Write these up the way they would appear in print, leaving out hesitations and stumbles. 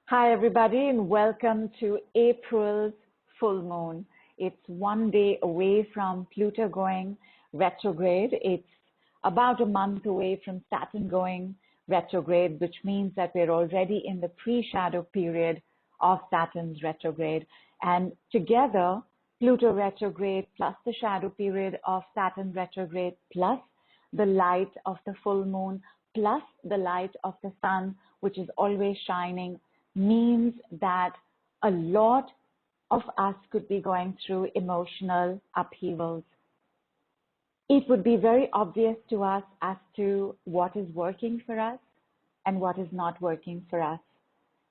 Hi, everybody, and welcome to April's full moon. It's one day away from Pluto going retrograde. It's about a month away from Saturn going retrograde, which means that we're already in the pre-shadow period of Saturn's retrograde. And together, Pluto retrograde plus the shadow period of Saturn retrograde plus the light of the full moon plus the light of the sun, which is always shining, means that a lot of us could be going through emotional upheavals. It would be very obvious to us as to what is working for us and what is not working for us,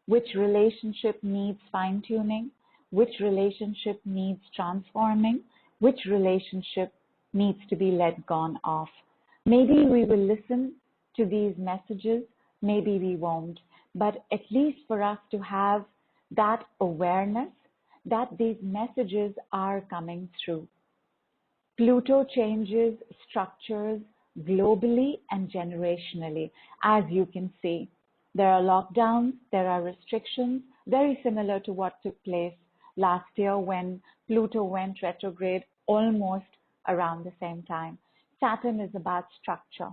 which relationship needs fine-tuning, which relationship needs transforming, which relationship needs to be let gone of. Maybe we will listen to these messages, maybe we won't, but at least for us to have that awareness that these messages are coming through. Pluto changes structures globally and generationally, as you can see. There are lockdowns, there are restrictions, very similar to what took place last year when Pluto went retrograde almost around the same time. Saturn is about structure.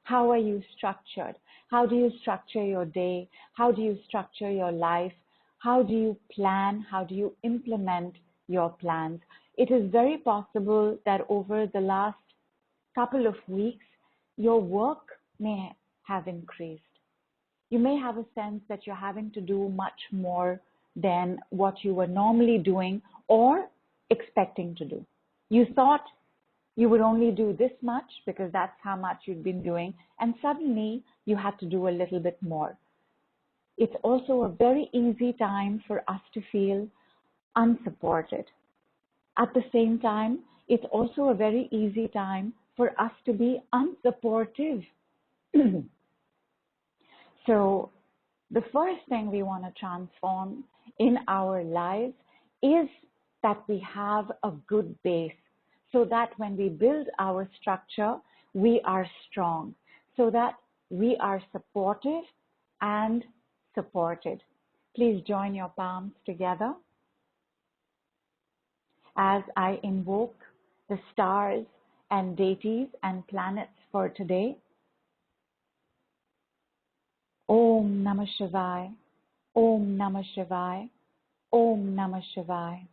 How are you structured? How do you structure your day? How do you structure your life? How do you plan? How do you implement your plans? It is very possible that over the last couple of weeks, your work may have increased. You may have a sense that you're having to do much more than what you were normally doing or expecting to do. You thought you would only do this much because that's how much you'd been doing, and suddenly you had to do a little bit more. It's also a very easy time for us to feel unsupported. At the same time, it's also a very easy time for us to be unsupportive. So the first thing we want to transform in our lives is that we have a good base, so that when we build our structure, we are strong, so that we are supportive and supported. Please join your palms together as I invoke the stars and deities and planets for today. Om Namah Shivaya, Om Namah Shivaya, Om Namah Shivaya.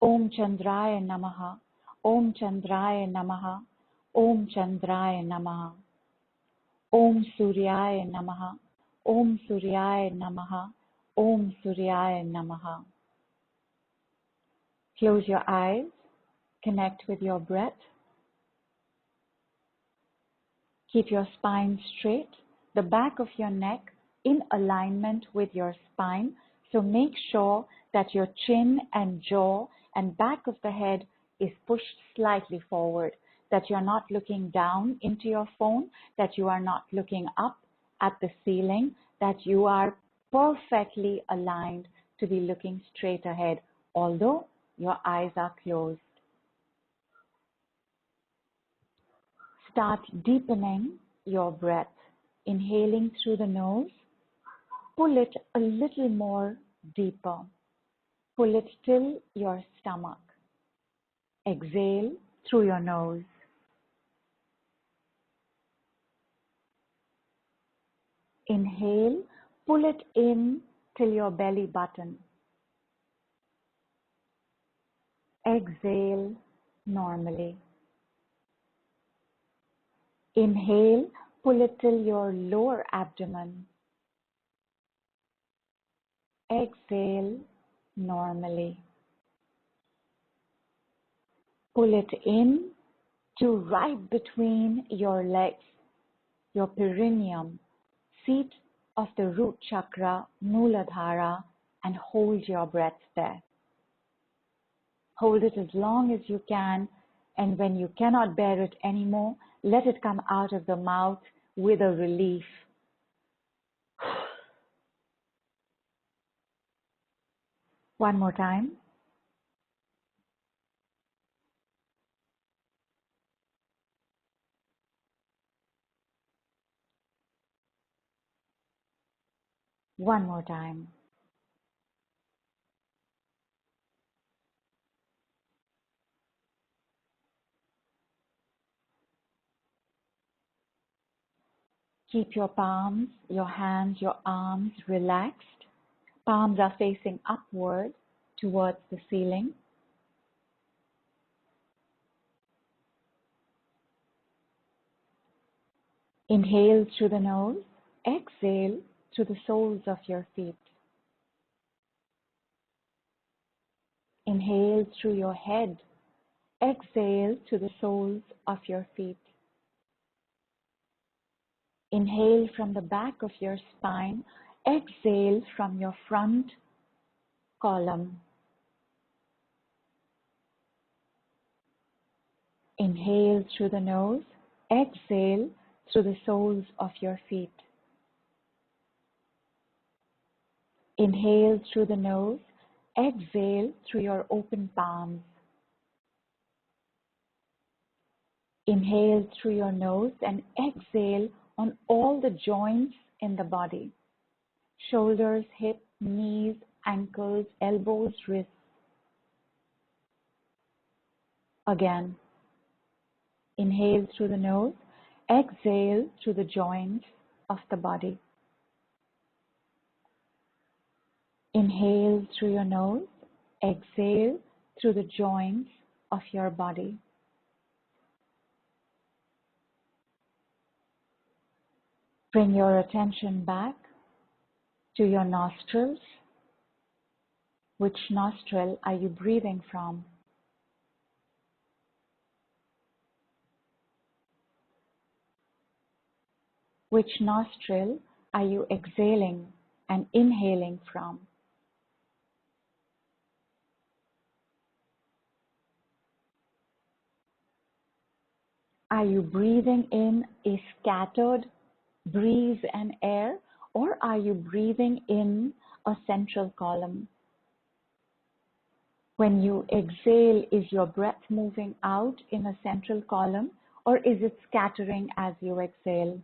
Om Chandraya Namaha, Om Chandraya Namaha, Om Chandraya Namaha. Om Suryaya Namaha, Om Suryaya Namaha, Om Suryaya Namaha. Close your eyes, connect with your breath. Keep your spine straight, the back of your neck in alignment with your spine. So make sure that your chin and jaw and back of the head is pushed slightly forward, that you're not looking down into your phone, that you are not looking up at the ceiling, that you are perfectly aligned to be looking straight ahead, although your eyes are closed. Start deepening your breath, inhaling through the nose. Pull it a little more deeper. Pull it till your stomach. Exhale through your nose. Inhale, pull it in till your belly button. Exhale normally. Inhale, pull it till your lower abdomen. Exhale normally. Pull it in to right between your legs, your perineum, seat of the root chakra, Muladhara, and hold your breath there. Hold it as long as you can, and when you cannot bear it anymore, let it come out of the mouth with a relief. One more time. One more time. Keep your palms, your hands, your arms relaxed. Palms are facing upward towards the ceiling. Inhale through the nose, exhale through the soles of your feet. Inhale through your head, exhale through the soles of your feet. Inhale from the back of your spine, exhale from your front column. Inhale through the nose, exhale through the soles of your feet. Inhale through the nose, exhale through your open palms. Inhale through your nose and exhale on all the joints in the body. Shoulders, hips, knees, ankles, elbows, wrists. Again. Inhale through the nose, exhale through the joints of the body. Inhale through your nose, exhale through the joints of your body. Bring your attention back to your nostrils. Which nostril are you breathing from? Which nostril are you exhaling and inhaling from? Are you breathing in a scattered breeze and air, or are you breathing in a central column? When you exhale, is your breath moving out in a central column, or is it scattering as you exhale?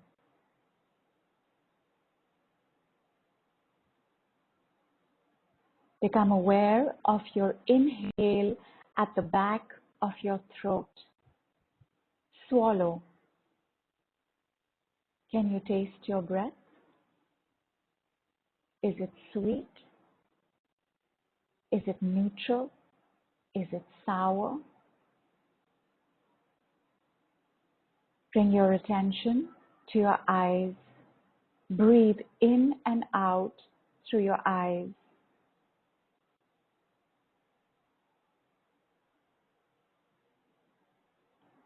Become aware of your inhale at the back of your throat. Swallow. Can you taste your breath? Is it sweet? Is it neutral? Is it sour? Bring your attention to your eyes. Breathe in and out through your eyes.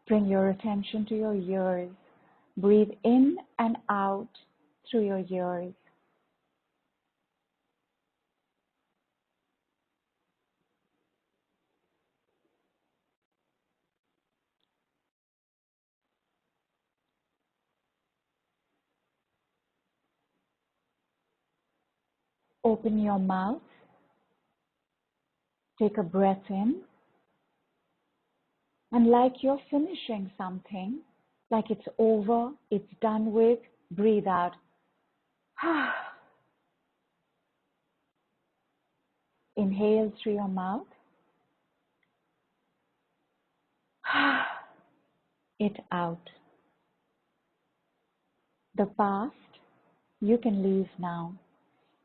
Bring your attention to your ears. Breathe in and out through your ears. Open your mouth. Take a breath in. And like you're finishing something, like it's over, it's done with, breathe out. Inhale through your mouth. It out. The past, you can leave now.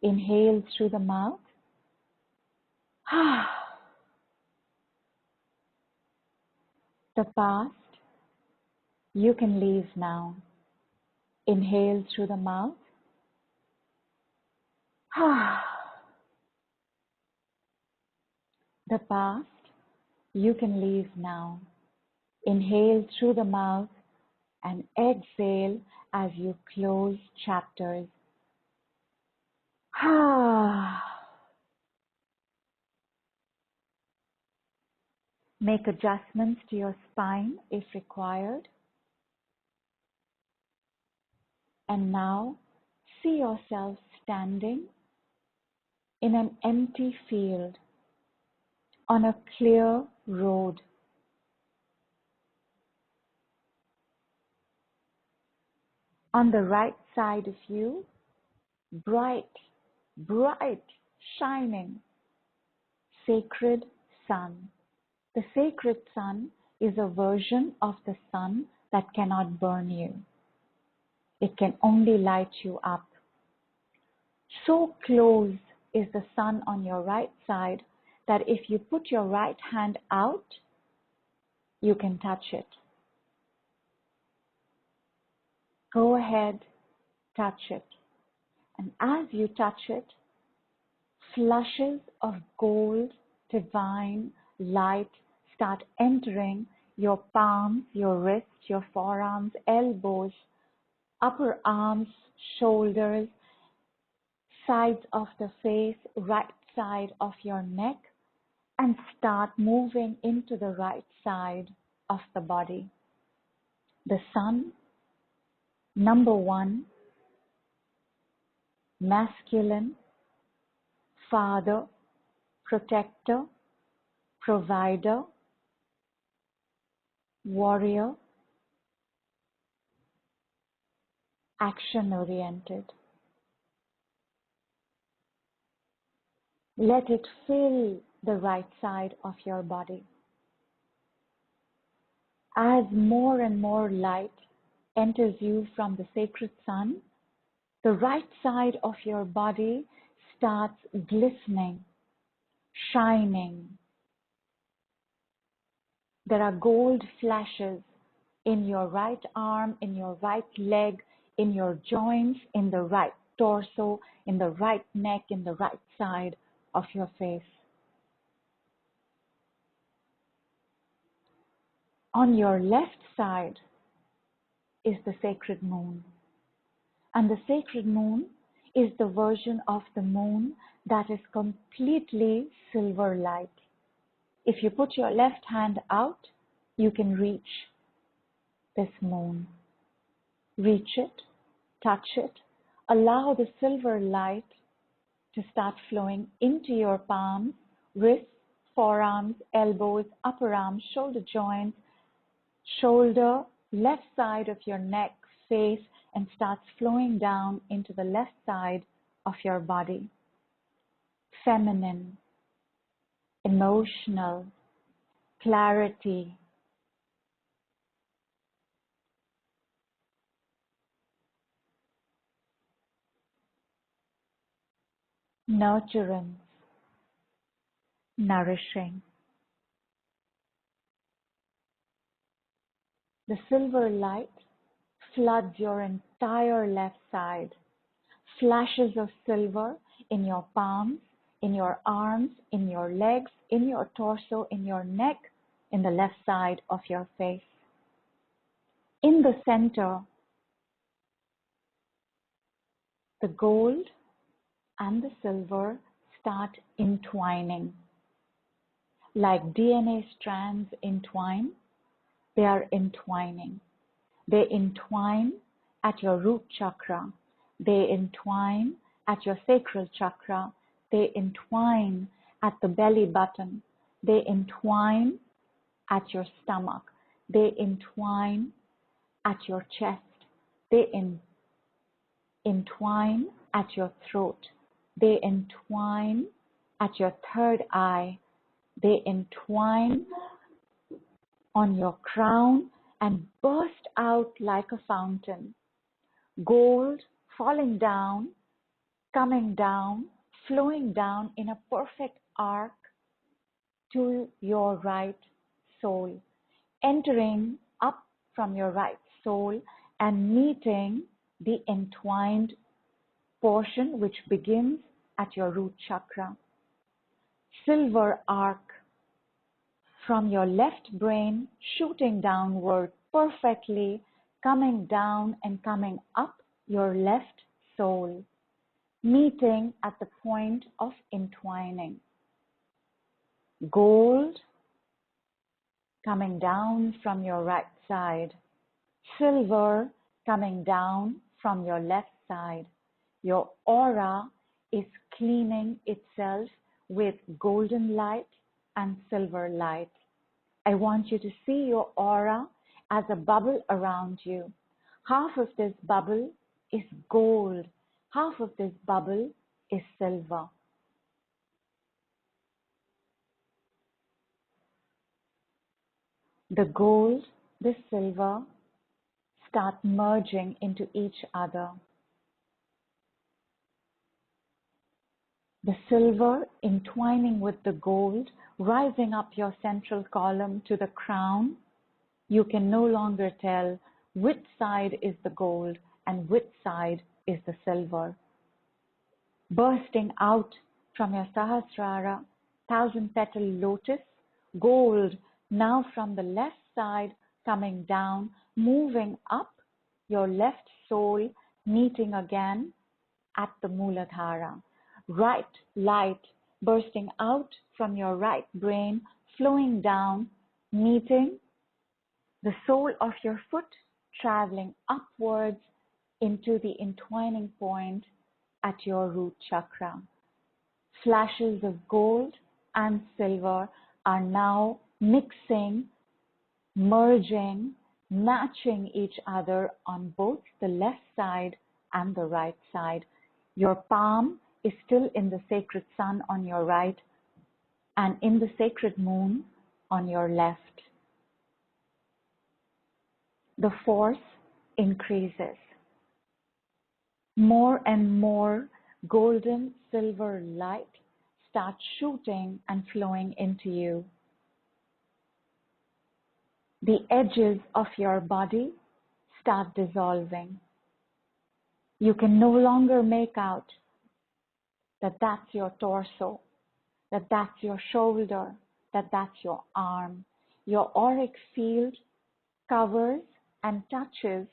Inhale through the mouth. The past, you can leave now. Inhale through the mouth. The past, you can leave now. Inhale through the mouth and exhale as you close chapters. Make adjustments to your spine if required. And now see yourself standing in an empty field on a clear road. On the right side of you, bright, shining, sacred sun. The sacred sun is a version of the sun that cannot burn you. It can only light you up. So close is the sun on your right side that if you put your right hand out, you can touch it. Go ahead, touch it. And as you touch it, flushes of gold, divine light start entering your palms, your wrists, your forearms, elbows, upper arms, shoulders, sides of the face, right side of your neck, and start moving into the right side of the body. The sun, number one, masculine, father, protector, provider, warrior, action-oriented. Let it fill the right side of your body. As more and more light enters you from the sacred sun, the right side of your body starts glistening, shining. There are gold flashes in your right arm, in your right leg, in your joints, in the right torso, in the right neck, in the right side of your face. On your left side is the sacred moon. And the sacred moon is the version of the moon that is completely silver light. If you put your left hand out, you can reach this moon. Reach it, touch it, allow the silver light to start flowing into your palms, wrists, forearms, elbows, upper arms, shoulder joints, shoulder, left side of your neck, face, and starts flowing down into the left side of your body. Feminine, emotional, clarity, nurturance, nourishing. The silver light floods your entire left side. Flashes of silver in your palms, in your arms, in your legs, in your torso, in your neck, in the left side of your face. In the center, the gold and the silver start entwining. Like DNA strands entwine, they are entwining. They entwine at your root chakra. They entwine at your sacral chakra. They entwine at the belly button. They entwine at your stomach. They entwine at your chest. They entwine at your throat. They entwine at your third eye. They entwine on your crown and burst out like a fountain. Gold falling down, coming down, flowing down in a perfect arc to your right soul, entering up from your right soul and meeting the entwined portion which begins at your root chakra. Silver arc from your left brain shooting downward perfectly, coming down and coming up your left soul, meeting at the point of entwining. Gold coming down from your right side, silver coming down from your left side. Your aura is cleaning itself with golden light and silver light. I want you to see your aura as a bubble around you. Half of this bubble is gold. Half of this bubble is silver. The gold, the silver start merging into each other. The silver entwining with the gold, rising up your central column to the crown. You can no longer tell which side is the gold and which side is the silver. Bursting out from your Sahasrara, 1,000-petal lotus, gold now from the left side coming down, moving up your left sole, meeting again at the Muladhara. Right light bursting out from your right brain, flowing down, meeting the sole of your foot, traveling upwards into the entwining point at your root chakra. Flashes of gold and silver are now mixing, merging, matching each other on both the left side and the right side. Your palm is still in the sacred sun on your right and in the sacred moon on your left. The force increases. More and more golden silver light starts shooting and flowing into you. The edges of your body start dissolving. You can no longer make out that that's your torso, that that's your shoulder, that that's your arm. Your auric field covers and touches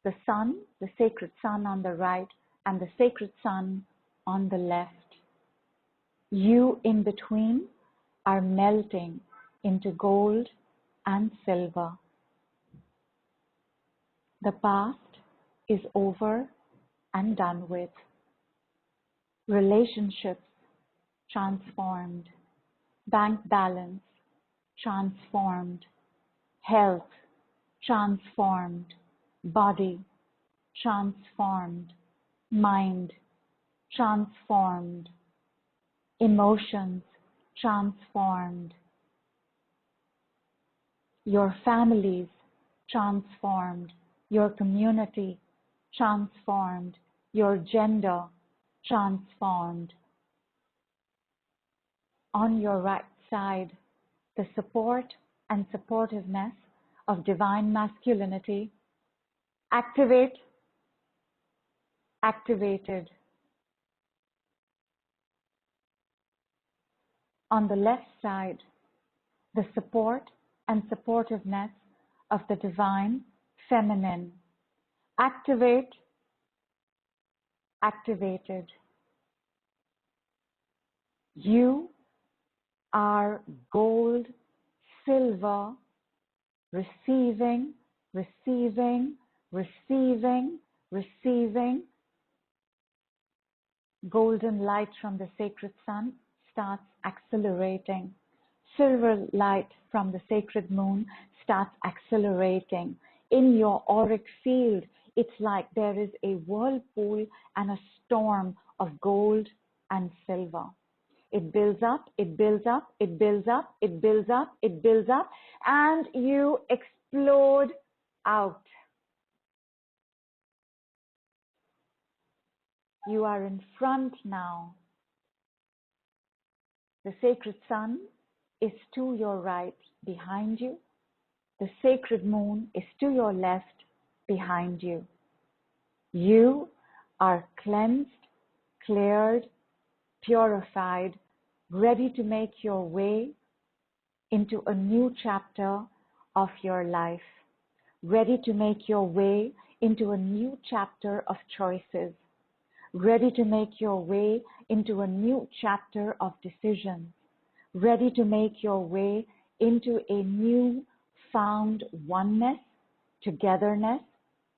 the sun, the sacred sun on the right, and the sacred sun on the left. You in between are melting into gold and silver. The past is over and done with. Relationships transformed. Bank balance transformed. Health transformed. Body transformed. Mind transformed. Emotions transformed. Your families transformed. Your community transformed. Your gender transformed. On your right side, the support and supportiveness of divine masculinity activated. On the left side, the support and supportiveness of the divine feminine activated. You are gold, silver, receiving, golden light from the sacred sun starts accelerating. Silver light from the sacred moon starts accelerating. In your auric field, it's like there is a whirlpool and a storm of gold and silver. It builds up, it builds up, it builds up, it builds up, it builds up, and you explode out. You are in front now. The sacred sun is to your right, behind you. The sacred moon is to your left, behind you. You are cleansed, cleared, purified, ready to make your way into a new chapter of your life, ready to make your way into a new chapter of choices, ready to make your way into a new chapter of decisions, ready to make your way into a new found oneness, togetherness,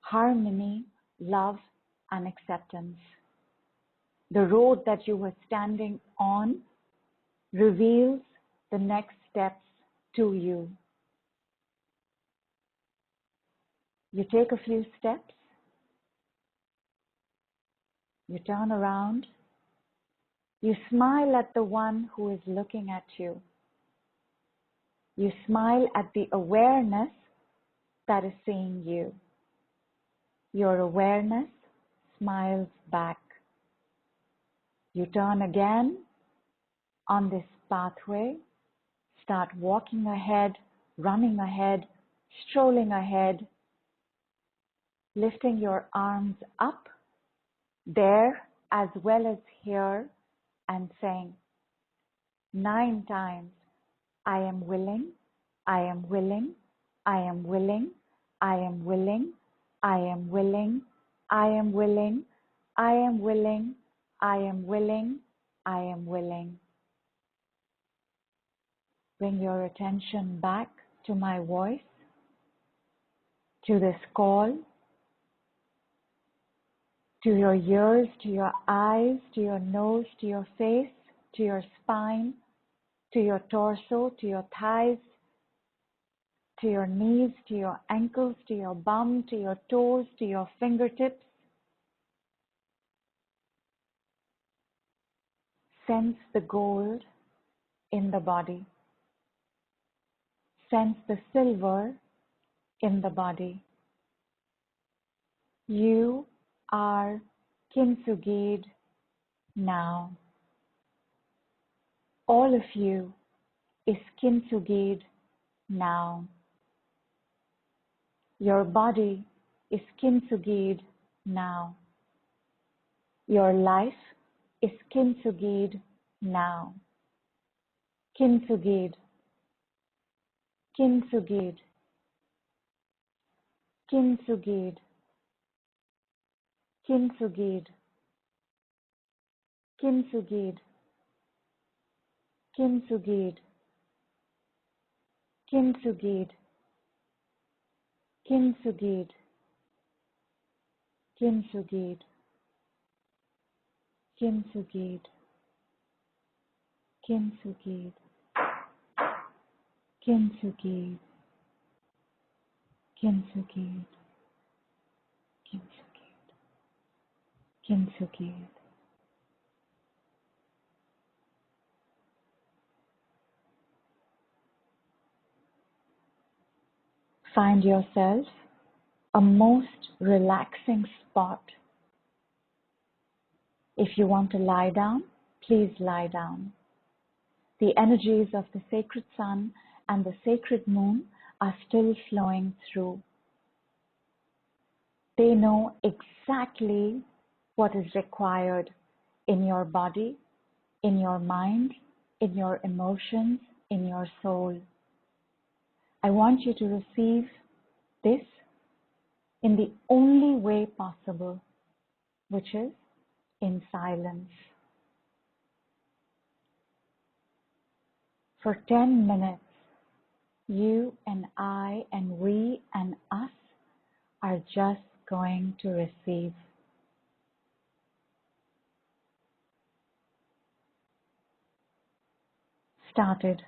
harmony, love, and acceptance. The road that you were standing on reveals the next steps to you. You take a few steps, you turn around, you smile at the one who is looking at you. You smile at the awareness that is seeing you. Your awareness smiles back. You turn again on this pathway, start walking ahead, running ahead, strolling ahead, lifting your arms up there as well as here and saying 9 times, I am willing, I am willing, I am willing, I am willing, I am willing, I am willing, I am willing, I am willing, I am willing. Bring your attention back to my voice, to this call, to your ears, to your eyes, to your nose, to your face, to your spine, to your torso, to your thighs, to your knees, to your ankles, to your bum, to your toes, to your fingertips. Sense the gold in the body. Sense the silver in the body. You are Kintsugi now. All of you is Kintsugi now. Your body is Kintsugi now. Your life is Kintsugi now. Kintsugi, Kintsugi, Kintsugi, Kintsugi, Kintsugi, Kintsugi, Kintsugi, Kintsugi, Kintsugi, Kintsugi, Kintsugi, Kintsugi, Kintsugi, Kintsugi, Kintsugi. Find yourself a most relaxing spot. If you want to lie down, please lie down. The energies of the sacred sun and the sacred moon are still flowing through. They know exactly what is required in your body, in your mind, in your emotions, in your soul. I want you to receive this in the only way possible, which is in silence. For 10 minutes, you and I and we and us are just going to receive. Started.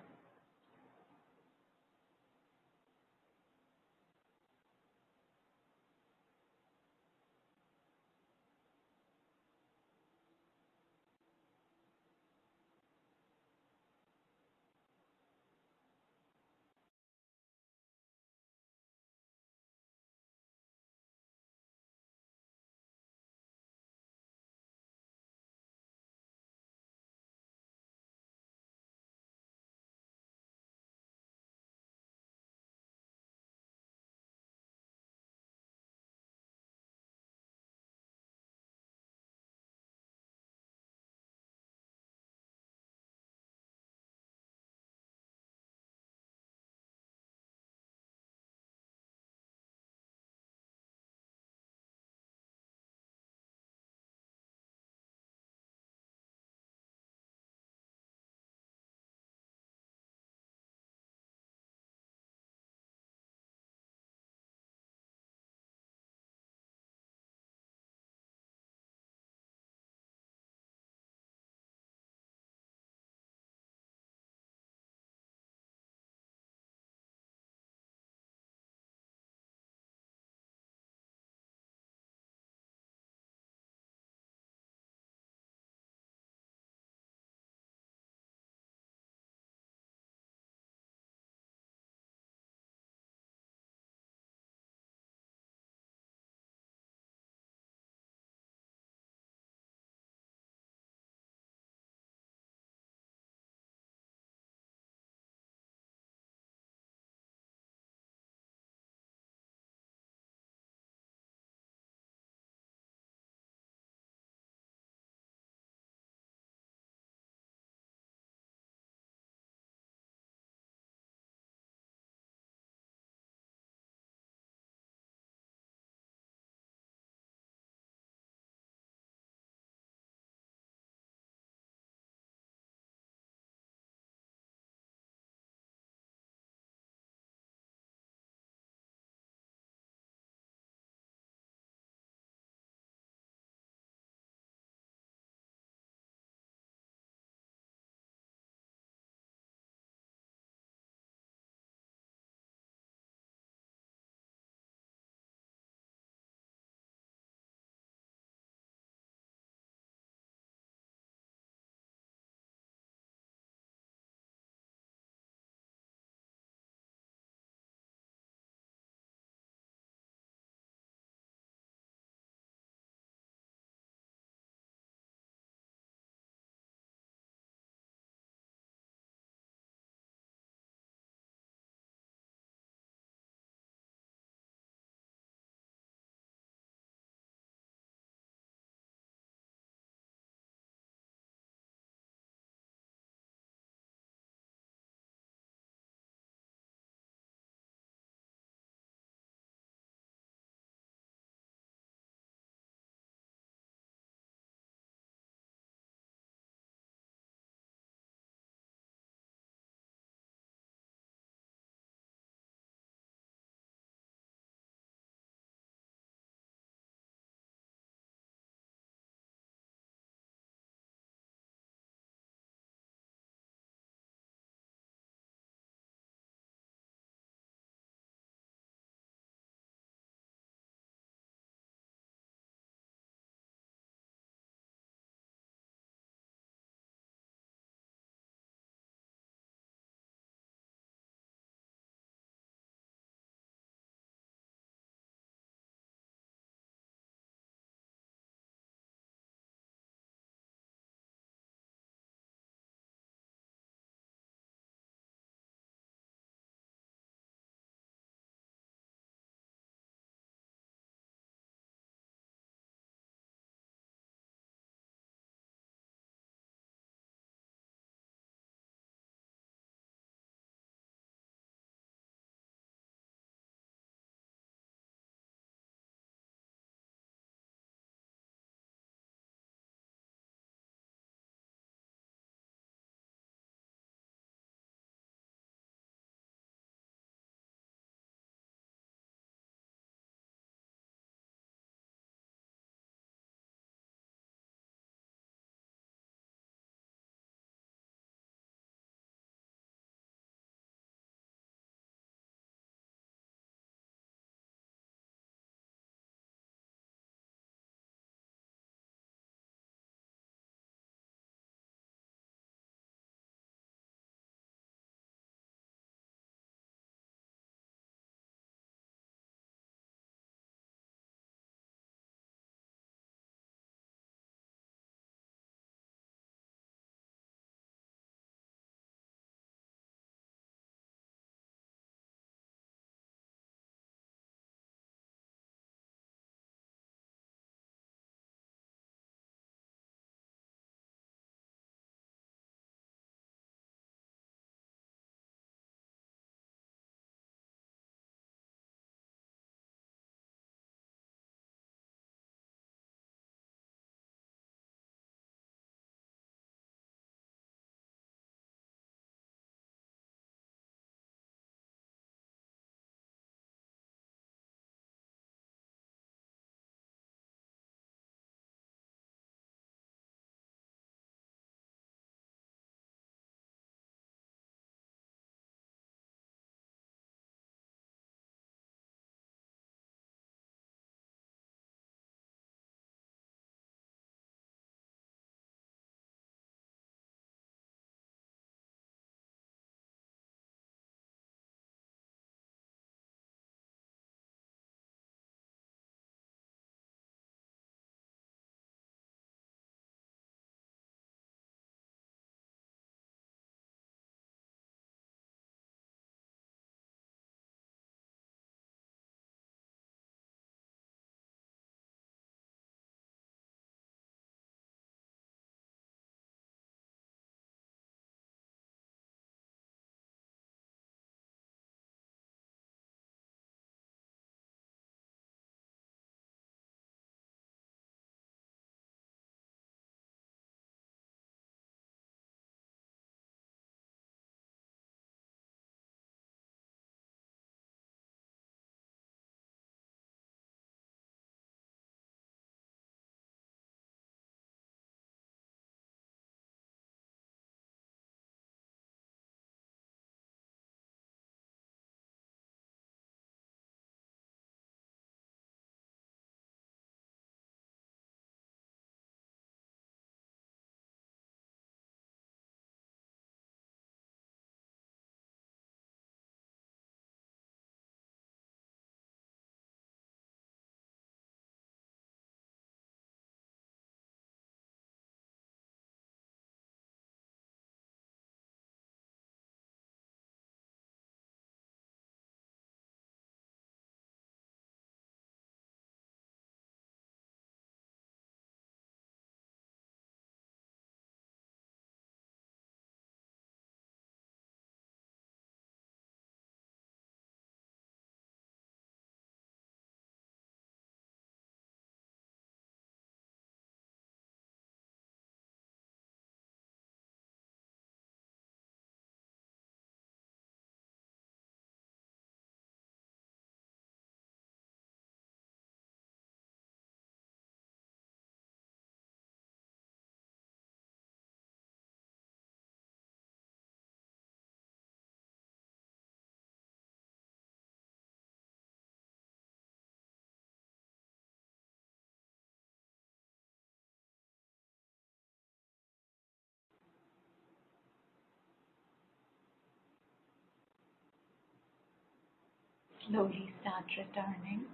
slowly start returning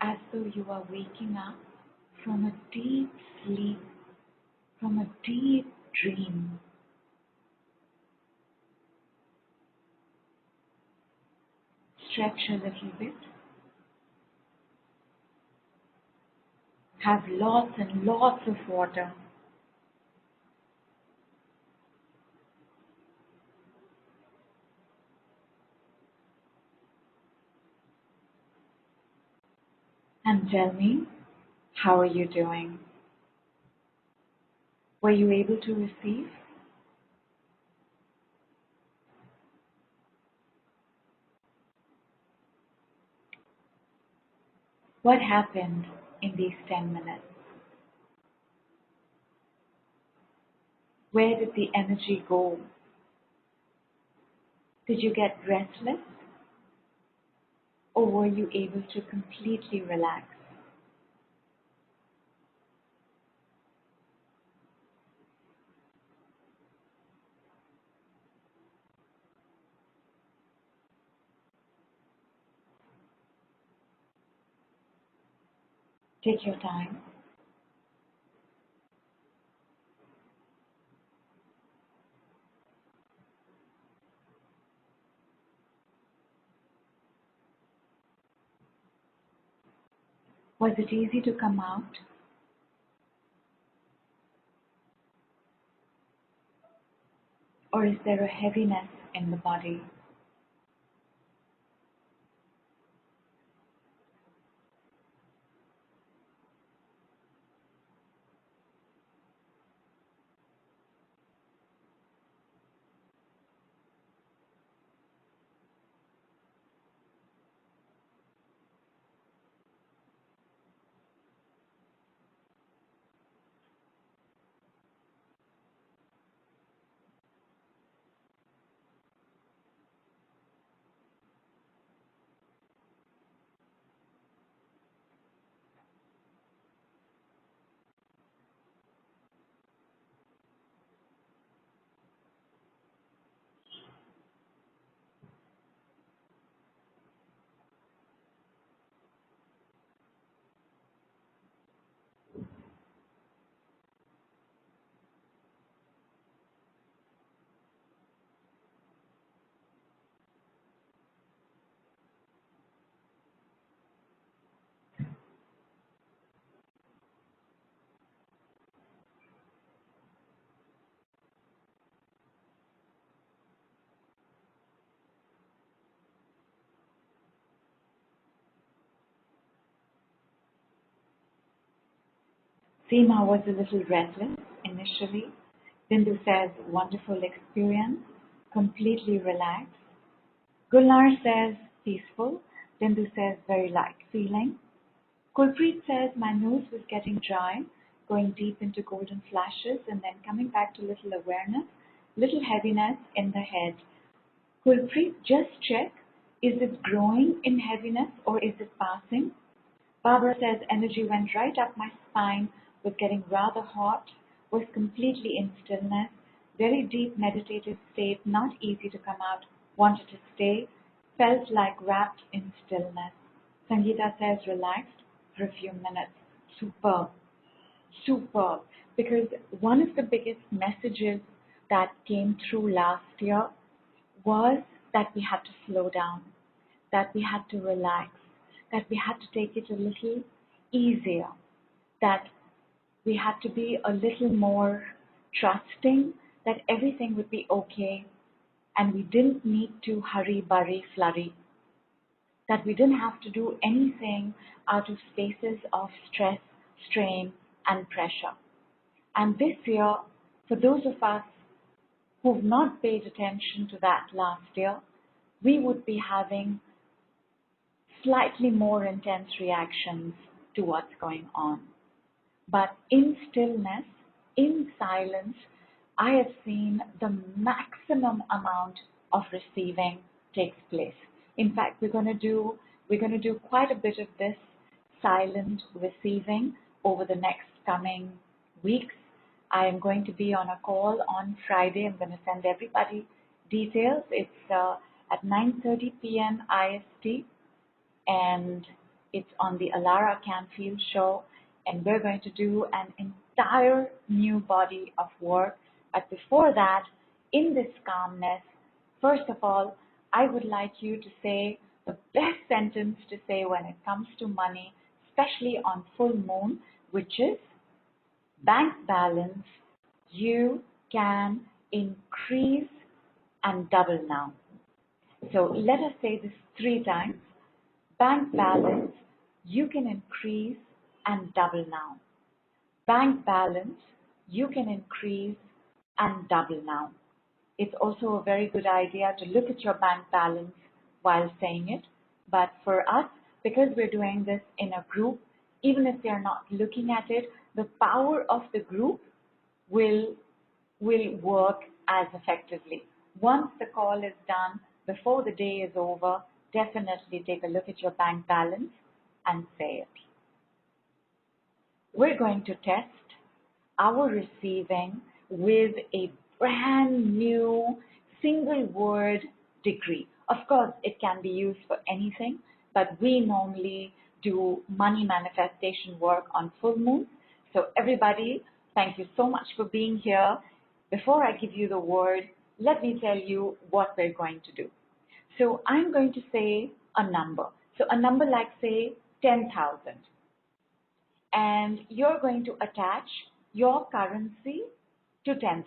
as though you are waking up from a deep sleep, from a deep dream. Stretch a little bit. Have lots and lots of water. And tell me, how are you doing? Were you able to receive? What happened in these 10 minutes? Where did the energy go? Did you get restless? Or were you able to completely relax? Take your time. Was it easy to come out? Or is there a heaviness in the body? Seema was a little restless initially. Bindu says, wonderful experience, completely relaxed. Gulnar says, peaceful. Bindu says, very light feeling. Kulpreet says, my nose was getting dry, going deep into golden flashes and then coming back to little awareness, little heaviness in the head. Kulpreet, just check, is it growing in heaviness or is it passing? Barbara says, energy went right up my spine, was getting rather hot, was completely in stillness, very deep meditative state, not easy to come out, wanted to stay, felt like wrapped in stillness. Sangeeta says, relaxed for a few minutes. Superb, superb. Because one of the biggest messages that came through last year was that we had to slow down, that we had to relax, that we had to take it a little easier, that we had to be a little more trusting that everything would be okay and we didn't need to hurry, burry, flurry, that we didn't have to do anything out of spaces of stress, strain, and pressure. And this year, for those of us who've not paid attention to that last year, we would be having slightly more intense reactions to what's going on. But in stillness, in silence, I have seen the maximum amount of receiving takes place. In fact, we're going to do quite a bit of this silent receiving over the next coming weeks. I am going to be on a call on Friday. I'm going to send everybody details. It's at 9:30 p.m. IST, and it's on the Alara Canfield show, and we're going to do an entire new body of work. But before that, in this calmness, first of all, I would like you to say the best sentence to say when it comes to money, especially on full moon, which is bank balance, you can increase and double now. So let us say this 3 times. Bank balance, you can increase and double now. Bank balance, you can increase and double now. It's also a very good idea to look at your bank balance while saying it. But for us, because we're doing this in a group, even if they're not looking at it, the power of the group will work as effectively. Once the call is done, before the day is over, definitely take a look at your bank balance and say it. We're going to test our receiving with a brand new single word decree. Of course, it can be used for anything, but we normally do money manifestation work on full moon. So everybody, thank you so much for being here. Before I give you the word, let me tell you what we're going to do. So I'm going to say a number. So a number like, say, 10,000. And you're going to attach your currency to 10,000.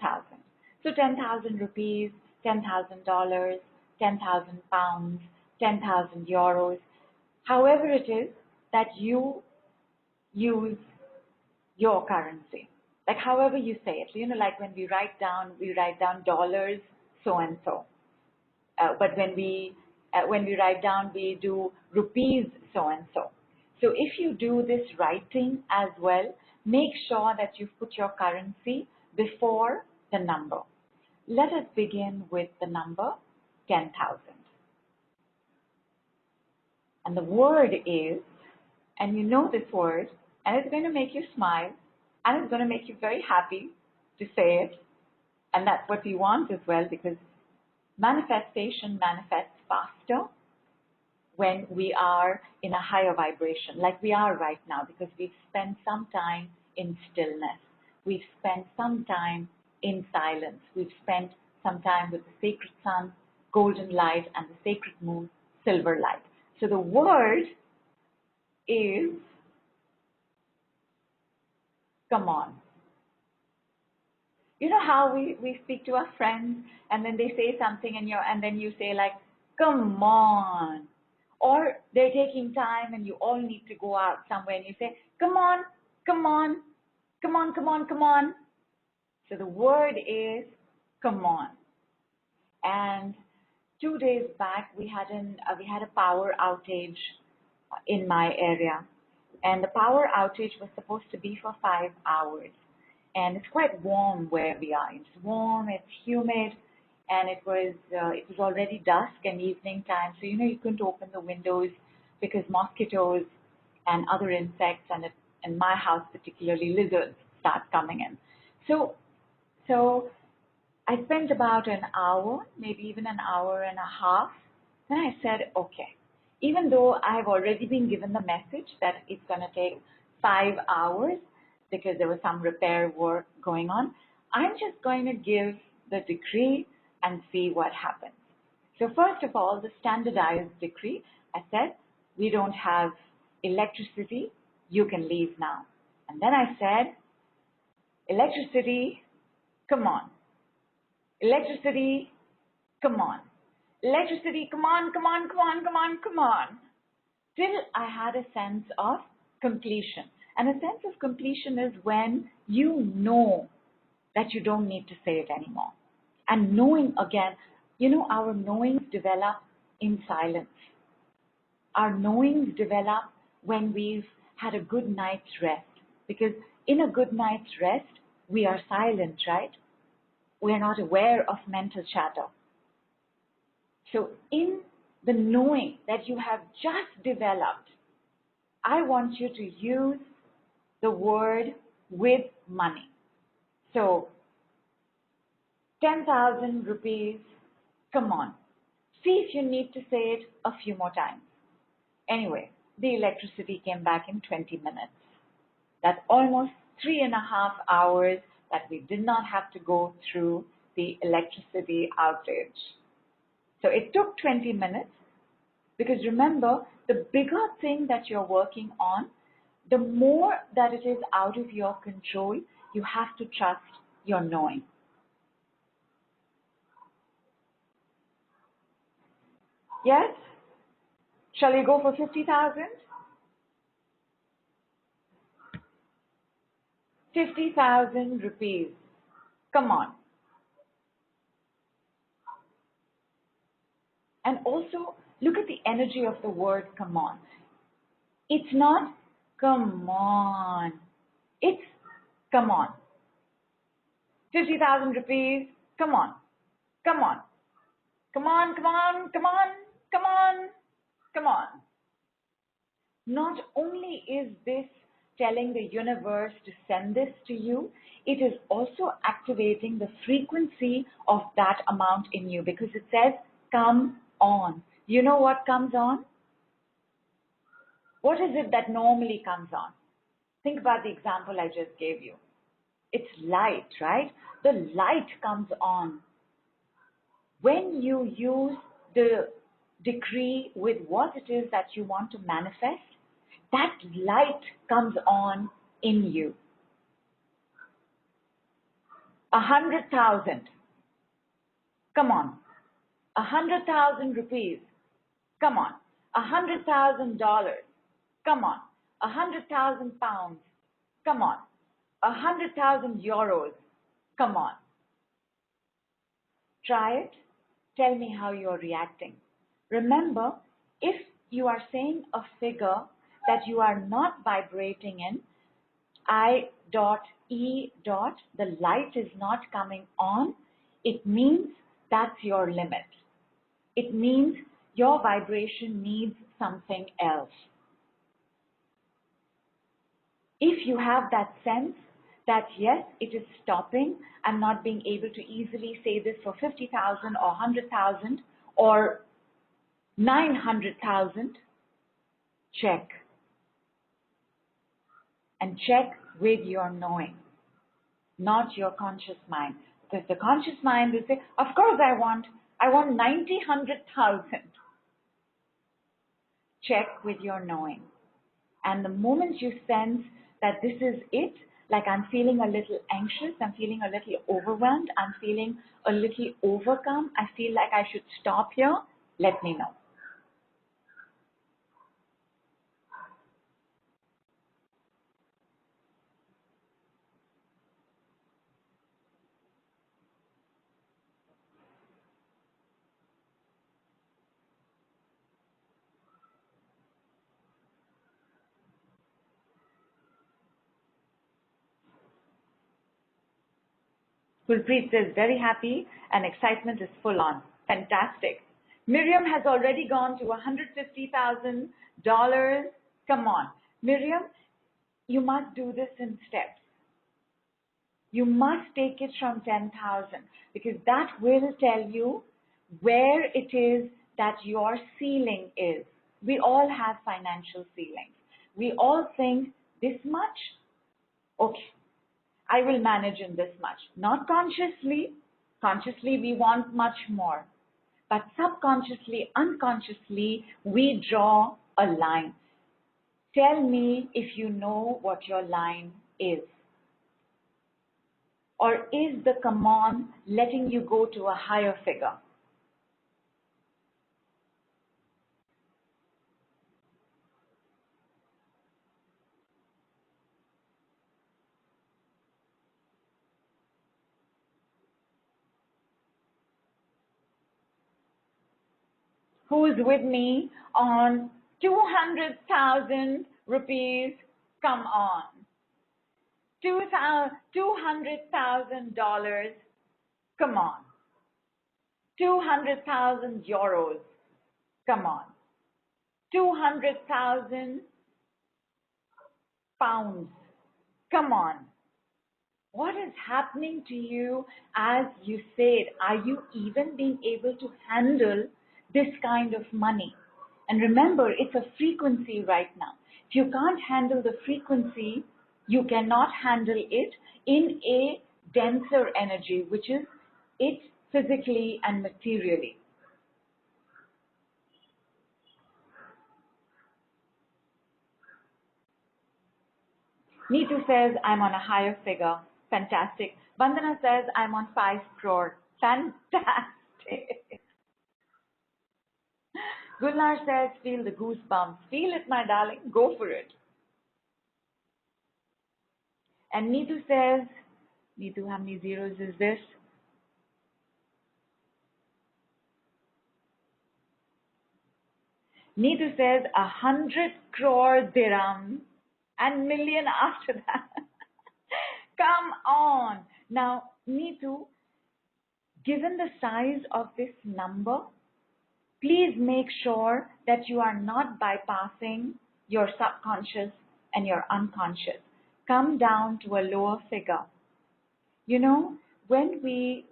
So 10,000 rupees, $10,000, 10,000 pounds, 10,000 euros, however it is that you use your currency. Like however you say it. You know, like when we write down dollars, so and so. But when we write down, we do rupees, so and so. So if you do this writing as well, make sure that you put your currency before the number. Let us begin with the number 10,000. And the word is, and you know this word, and it's going to make you smile, and it's going to make you very happy to say it. And that's what we want as well, because manifestation manifests faster when we are in a higher vibration, like we are right now, because we've spent some time in stillness. We've spent some time in silence. We've spent some time with the sacred sun, golden light, and the sacred moon, silver light. So the word is, come on. You know how we speak to our friends and then they say something and then you say like, come on. Or they're taking time and you all need to go out somewhere and you say, come on, come on, come on, come on, come on. So the word is come on. And 2 days back we had a power outage in my area, and the power outage was supposed to be for 5 hours. And it's quite warm where we are. It's warm, it's humid, and it was already dusk and evening time. So you couldn't open the windows because mosquitoes and other insects, and in my house particularly lizards, start coming in. So I spent about an hour, maybe even an hour and a half. Then I said, okay, even though I have already been given the message that it's going to take 5 hours because there was some repair work going on, I'm just going to give the decree and see what happens. So first of all, the standardized decree, I said, we don't have electricity, you can leave now. And then I said, electricity, come on. Electricity, come on. Electricity, come on, come on, come on, come on, come on. Till I had a sense of completion. And a sense of completion is when you know that you don't need to say it anymore. And knowing again, our knowings develop in silence. Our knowings develop when we've had a good night's rest. Because in a good night's rest, we are silent, right? We are not aware of mental chatter. So in the knowing that you have just developed, I want you to use the word with money. So 10,000 rupees Come on. See if you need to say it a few more times. Anyway, the electricity came back in 20 minutes. That's almost 3.5 hours that we did not have to go through the electricity outage. So it took 20 minutes because remember, the bigger thing that you're working on, the more that it is out of your control, you have to trust your knowing. Yes? Shall we go for 50,000? 50,000 rupees. Come on. And also, look at the energy of the word come on. It's not come on. It's come on. 50,000 rupees. Come on. Come on. Come on, come on, come on, come on, come on. Not only is this telling the universe to send this to you, it is also activating the frequency of that amount in you because it says, come on. You know what comes on? What is it that normally comes on? Think about the example I just gave you. It's light, right? The light comes on. When you use the decree with what it is that you want to manifest, that light comes on in you. 100,000. Come on. 100,000 rupees. Come on. $100,000. Come on. 100,000 pounds. Come on. 100,000 euros. Come on. Try it. Tell me how you're reacting. Remember, if you are saying a figure that you are not vibrating in, I.E. the light is not coming on, it means that's your limit. It means your vibration needs something else. If you have that sense that yes, it is stopping, I'm not being able to easily say this for 50,000 or 100,000 or 900,000, check. And check with your knowing, not your conscious mind. Because the conscious mind will say, of course I want 90, 100,000. Check with your knowing. And the moment you sense that this is it, like I'm feeling a little anxious, I'm feeling a little overwhelmed, I'm feeling a little overcome, I feel like I should stop here, let me know. Gulpreet says, very happy and excitement is full on. Fantastic. Miriam has already gone to $150,000. Come on. Miriam, you must do this in steps. You must take it from 10,000 because that will tell you where it is that your ceiling is. We all have financial ceilings. We all think this much, okay, I will manage in this much. Not consciously. Consciously, we want much more. But subconsciously, unconsciously, we draw a line. Tell me if you know what your line is. Or is the command letting you go to a higher figure? Who's with me on 200,000 rupees? Come on. $200,000. Come on. 200,000 euros. Come on. 200,000 pounds. Come on. What is happening to you as you say it? Are you even being able to handle this kind of money? And remember, it's a frequency right now. If you can't handle the frequency, you cannot handle it in a denser energy, which is it physically and materially. Neetu says, I'm on a higher figure. Fantastic. Vandana says, I'm on 5 crore. Fantastic. Gulnar says, feel the goosebumps. Feel it, my darling. Go for it. And Neetu says, Neetu, how many zeros is this? Neetu says, 100 crore dirham and million after that. Come on. Now, Neetu, given the size of this number, please make sure that you are not bypassing your subconscious and your unconscious. Come down to a lower figure. You know, when we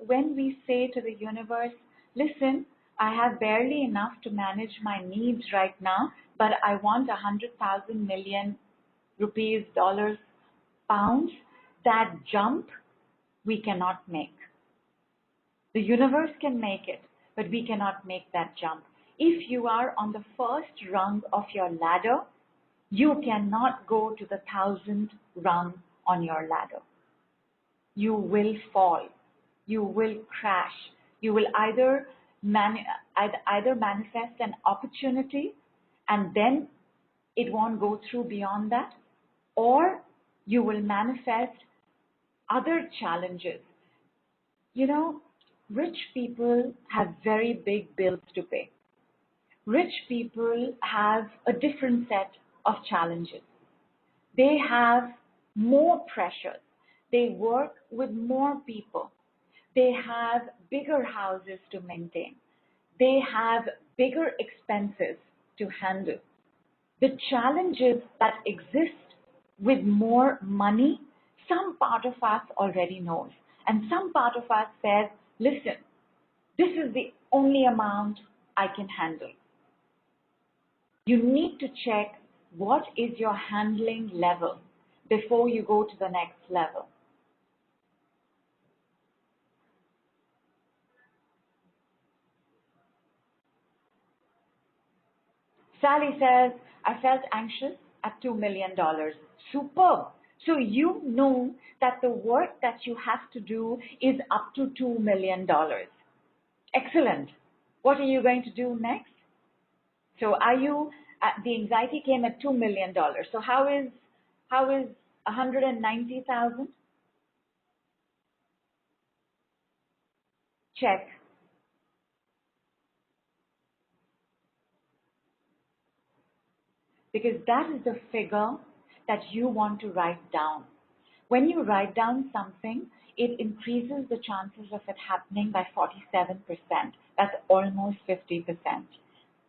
say to the universe, listen, I have barely enough to manage my needs right now, but I want 100,000 million rupees, dollars, pounds, that jump we cannot make. The universe can make it, but we cannot make that jump. If you are on the first rung of your ladder, you cannot go to the 1,000th rung on your ladder. You will fall. You will crash. You will either manifest an opportunity and then it won't go through beyond that, or you will manifest other challenges. You know, rich people have very big bills to pay. Rich people have a different set of challenges. They have more pressures. They work with more people. They have bigger houses to maintain. They have bigger expenses to handle. The challenges that exist with more money, some part of us already knows. And some part of us says, listen, this is the only amount I can handle. You need to check what is your handling level before you go to the next level. Sally says, I felt anxious at $2 million. Superb. So you know that the work that you have to do is up to $2 million. Excellent. What are you going to do next? So the anxiety came at $2 million. So how is 190,000? Check. Because that is the figure that you want to write down. When you write down something, it increases the chances of it happening by 47%. That's almost 50%.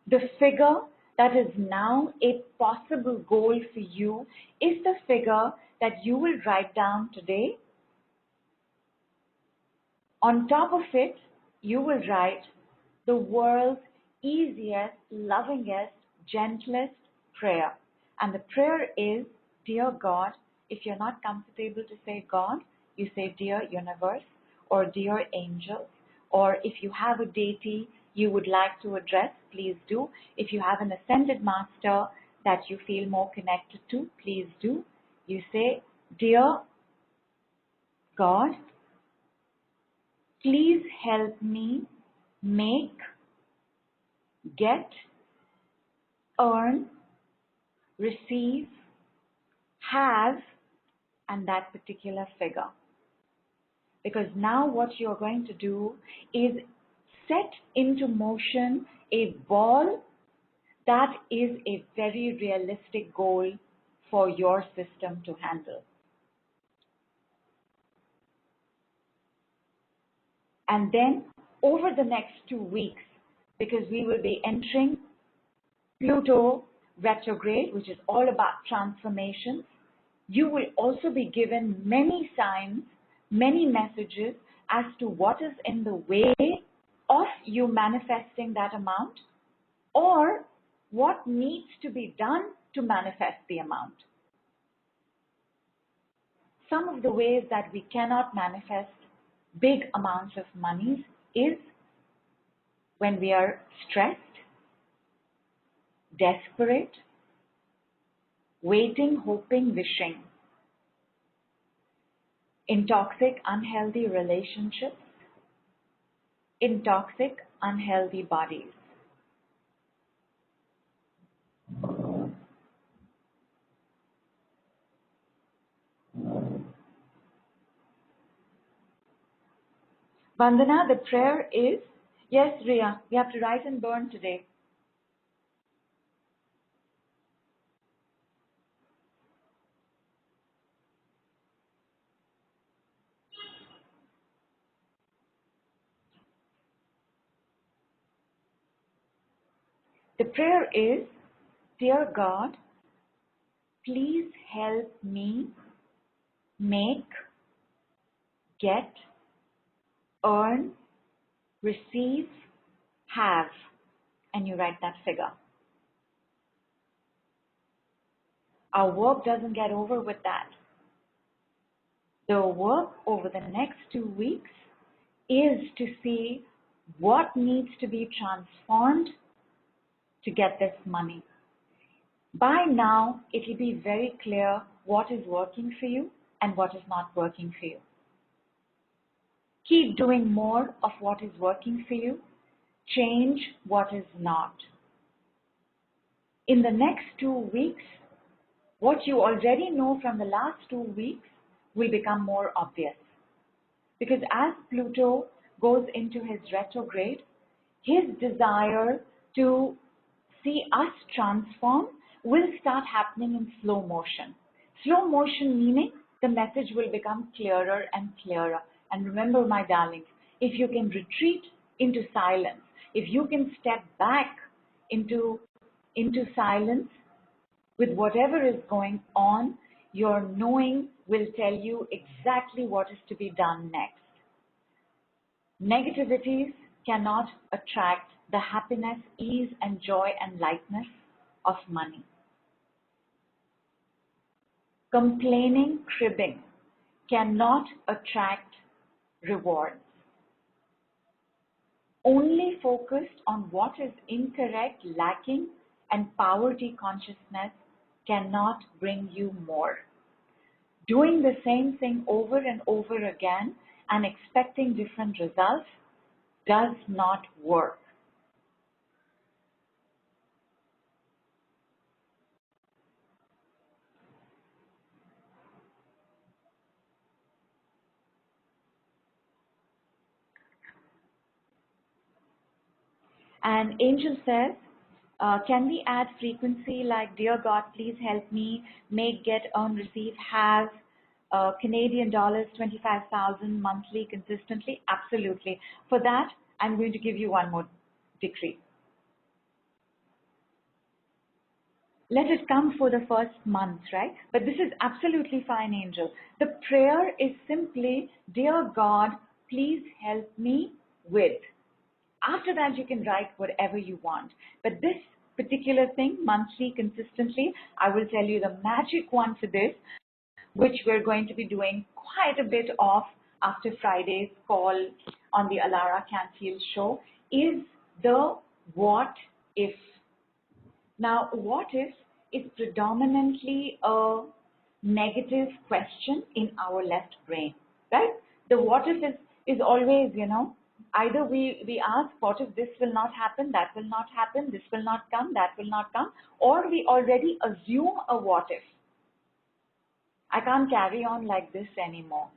The figure that is now a possible goal for you is the figure that you will write down today. On top of it, you will write the world's easiest, lovingest, gentlest prayer. And the prayer is, Dear God. If you're not comfortable to say God, you say Dear Universe or Dear Angels. Or if you have a deity you would like to address, please do. If you have an ascended master that you feel more connected to, please do. You say, Dear God, please help me make, get, earn, receive, have, and that particular figure. Because now what you're going to do is set into motion a ball that is a very realistic goal for your system to handle. And then over the next 2 weeks, because we will be entering Pluto Retrograde, which is all about transformations, you will also be given many signs many messages as to what is in the way of you manifesting that amount or what needs to be done to manifest the amount. Some of the ways that we cannot manifest big amounts of money is when we are stressed, desperate, waiting, hoping, wishing, in toxic, unhealthy relationships, in toxic, unhealthy bodies. Vandana, the prayer is, yes, Riya, we have to write and burn today. The prayer is, Dear God, please help me make, get, earn, receive, have, and you write that figure. Our work doesn't get over with that. The work over the next 2 weeks is to see what needs to be transformed to get this money. By now, it will be very clear what is working for you and what is not working for you. Keep doing more of what is working for you. Change what is not. In the next 2 weeks, what you already know from the last 2 weeks will become more obvious. Because as Pluto goes into his retrograde, his desire to see us transform will start happening in slow motion. Slow motion meaning the message will become clearer and clearer. And remember, my darlings, if you can retreat into silence, if you can step back into silence with whatever is going on, your knowing will tell you exactly what is to be done next. Negativities cannot attract the happiness, ease, and joy and lightness of money. Complaining, cribbing cannot attract rewards. Only focused on what is incorrect, lacking, and poverty consciousness cannot bring you more. Doing the same thing over and over again and expecting different results does not work. And Angel says, can we add frequency like, Dear God, please help me make, get, earn, receive, have Canadian dollars 25,000 monthly consistently? Absolutely. For that, I'm going to give you one more decree. Let it come for the first month, right? But this is absolutely fine, Angel. The prayer is simply, Dear God, please help me with. After that, you can write whatever you want. But this particular thing, monthly, consistently, I will tell you the magic one for this, which we're going to be doing quite a bit of after Friday's call on the Alara Canfield show, is the what if. Now, what if is predominantly a negative question in our left brain, right? The what if is always, either we ask, what if this will not happen, that will not happen, this will not come, that will not come, or we already assume a what if. I can't carry on like this anymore.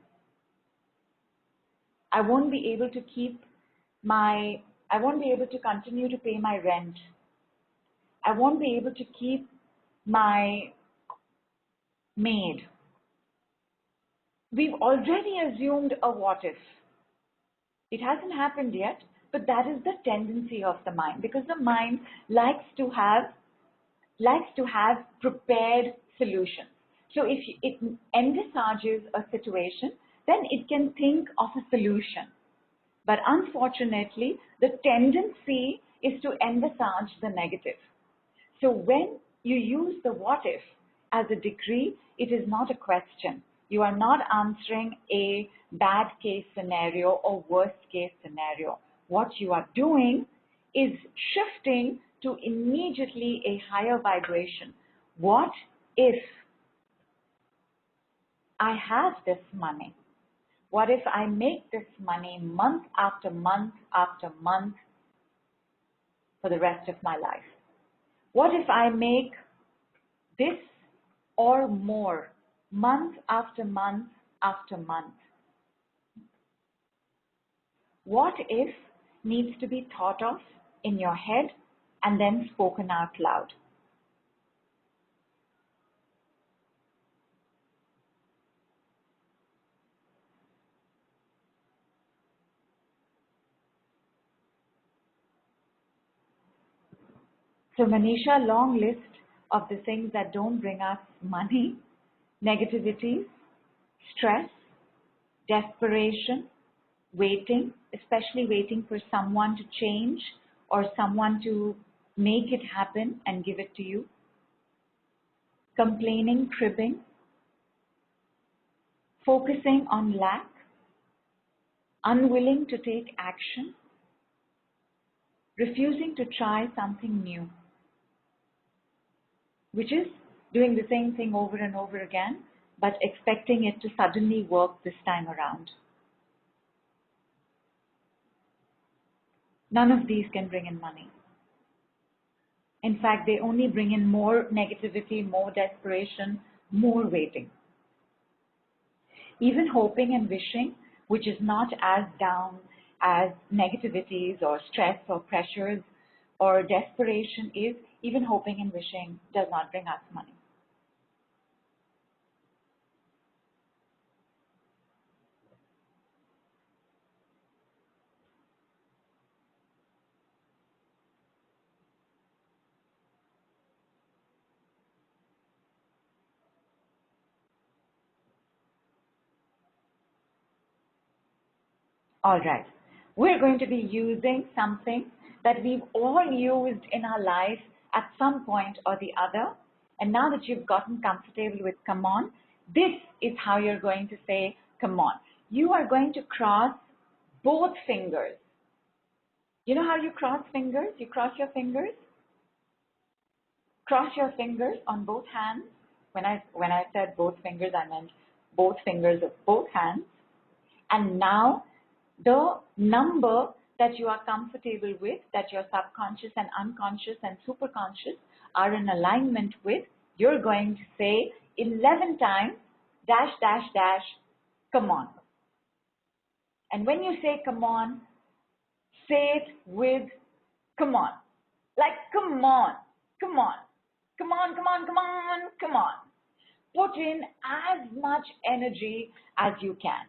I won't be able to continue to pay my rent. I won't be able to keep my maid. We've already assumed a what if. It hasn't happened yet, but that is the tendency of the mind, because the mind likes to have prepared solutions. So if it envisages a situation then it can think of a solution. But unfortunately, the tendency is to envisage the negative. So when you use the what if as a decree, it is not a question. You are not answering a bad case scenario or worst case scenario. What you are doing is shifting to immediately a higher vibration. What if I have this money? What if I make this money month after month after month for the rest of my life? What if I make this or more month after month after month? What if needs to be thought of in your head and then spoken out loud. So Manisha, long list of the things that don't bring us money: negativity, stress, desperation, waiting, especially waiting for someone to change or someone to make it happen and give it to you, complaining, cribbing, focusing on lack, unwilling to take action, refusing to try something new, which is doing the same thing over and over again, but expecting it to suddenly work this time around. None of these can bring in money. In fact, they only bring in more negativity, more desperation, more waiting. Even hoping and wishing, which is not as down as negativities or stress or pressures or desperation is, even hoping and wishing does not bring us money. All right, we're going to be using something that we've all used in our life at some point or the other. And now that you've gotten comfortable with come on, this is how you're going to say come on. You are going to cross both fingers. You know how you cross fingers? You cross your fingers. Cross your fingers on both hands. When I said both fingers, I meant both fingers of both hands. And now the number that you are comfortable with, that your subconscious and unconscious and superconscious are in alignment with, you're going to say 11 times dash, dash, dash, come on. And when you say come on, say it with come on. Like come on, come on, come on, come on, come on, come on. Put in as much energy as you can.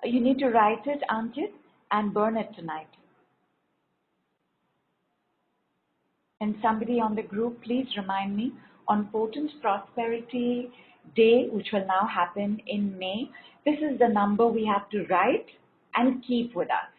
You need to write it, Ankit, and burn it tonight. And somebody on the group, please remind me on Potent Prosperity Day, which will now happen in May. This is the number we have to write and keep with us.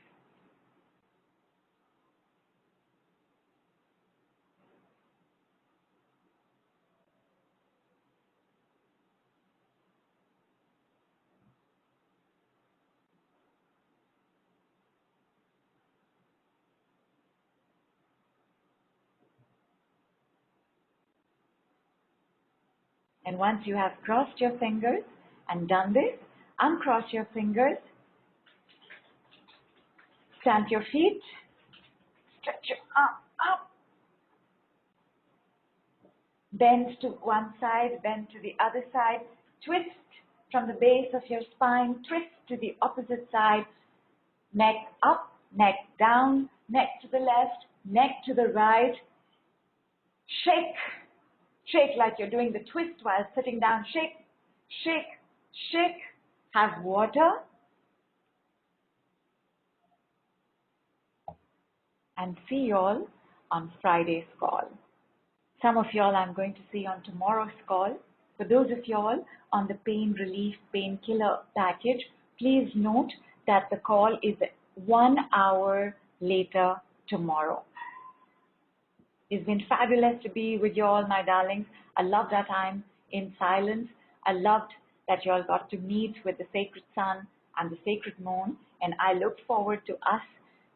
And once you have crossed your fingers and done this, uncross your fingers, stamp your feet, stretch your arm up, bend to one side, bend to the other side, twist from the base of your spine, twist to the opposite side, neck up, neck down, neck to the left, neck to the right, shake, Shake like you're doing the twist while sitting down. Shake, shake, shake. Have water. And see y'all on Friday's call. Some of y'all I'm going to see on tomorrow's call. For those of y'all on the pain relief painkiller package, please note that the call is 1 hour later tomorrow. It's been fabulous to be with y'all, my darlings. I love that I'm in silence. I loved that y'all got to meet with the sacred sun and the sacred moon, and I look forward to us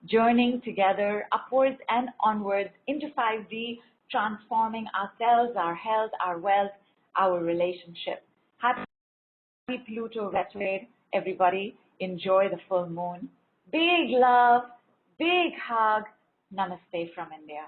journeying together upwards and onwards into 5D, transforming ourselves, our health, our wealth, our relationship. Happy Pluto Retrograde, everybody. Enjoy the full moon. Big love, big hug. Namaste from India.